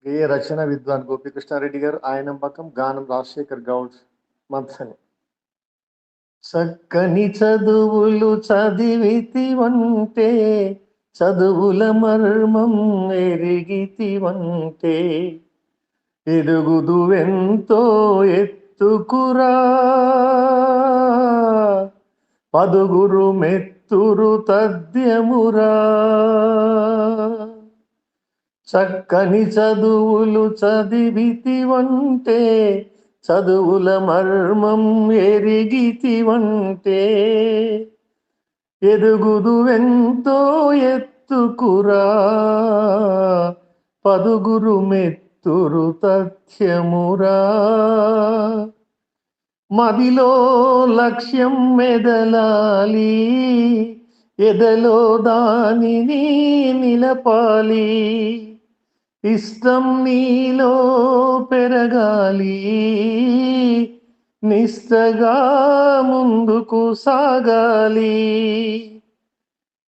రచన విద్వాన్ గోపికృష్ణారెడ్డి గారు, ఆయనంబకం, గానం రాజశేఖర్ గౌడ్ మంథని. చక్కని చదువులు చదివితివంటే, చదువుల మర్మం ఎరిగితివంటే, ఎదుగుదువెంతో ఎత్తుకురా, పదుగురు మెత్తురు తద్యమురా. చక్కని చదువులు చదివితివంటే, చదువుల మర్మం ఎరిగితివంటే, ఎదుగుదువెంతో ఎత్తుకురా, పదుగురు మెత్తురు తథ్యమురా. మదిలో లక్ష్యం మెదలాలి, ఎదలో దానిని నిలపాలి, ఇష్టం నీలో పెరగాలి, నిష్టగా ముందుకు సాగాలి.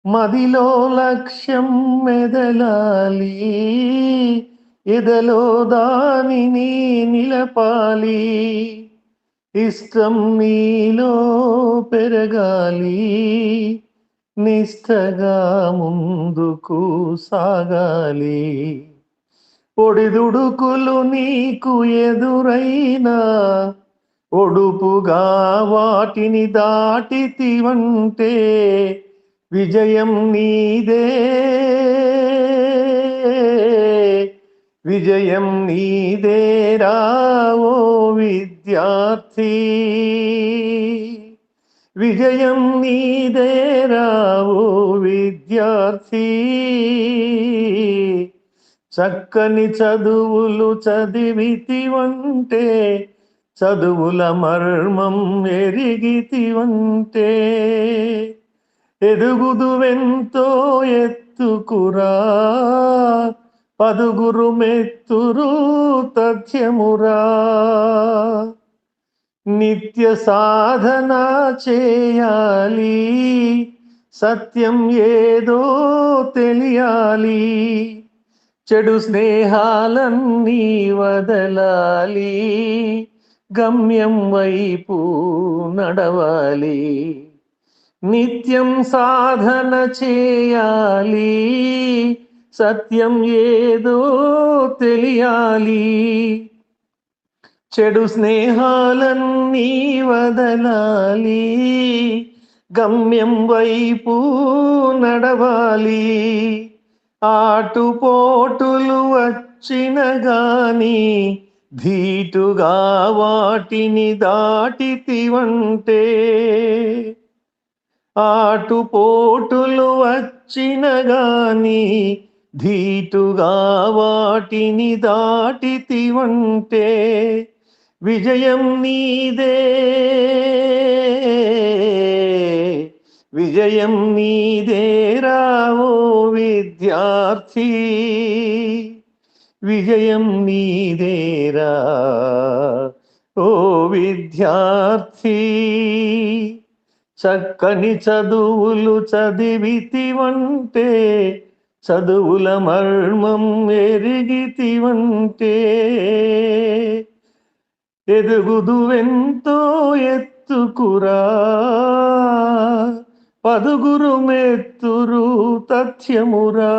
మదిలో లక్ష్యం మెదలాలి, ఎదలో దానిని నిలపాలి, ఇష్టం నీలో పెరగాలి, నిష్టగా ముందుకు సాగాలి. ఒడిదుడుకులు నీకు ఎదురైనా, ఒడుపుగా వాటిని దాటితివంటే, విజయం నీదే, విజయం నీదేరా ఓ విద్యార్థి, విజయం నీదేరా ఓ విద్యార్థి. చక్కని చదువులు చదివితివంటే, చదువుల మర్మం ఎరిగితివంటే, ఎదుగుదువెంతో ఎత్తుకురా, పదుగురు మెత్తురు తథ్యమురా. నిత్య సాధన చేయాలి, సత్యం ఏదో తెలియాలి, చెడు స్నేహాలన్నీ వదలాలి, గమ్యం వైపు నడవాలి. నిత్యం సాధన చేయాలి, సత్యం ఏదో తెలియాలి, చెడు స్నేహాలన్నీ వదలాలి, గమ్యం వైపు నడవాలి. ఆటుపోటులు వచ్చిన గాని, ధీటుగా వాటిని దాటితివంటే, ఆటుపోటులు వచ్చిన గాని, ధీటుగా వాటిని దాటితివంటే, విజయం నీదే, విజయం నీదేరా ఓ విద్యార్థి, విజయం నీదేరా ఓ విద్యార్థి. చక్కని చదువులు చదివితివంటే, చదువుల మర్మం ఎరిగితివంటే, ఎదుగుదువెంతో ఎత్తుకురా, పదుగురు మెత్తురు తథ్యమురా.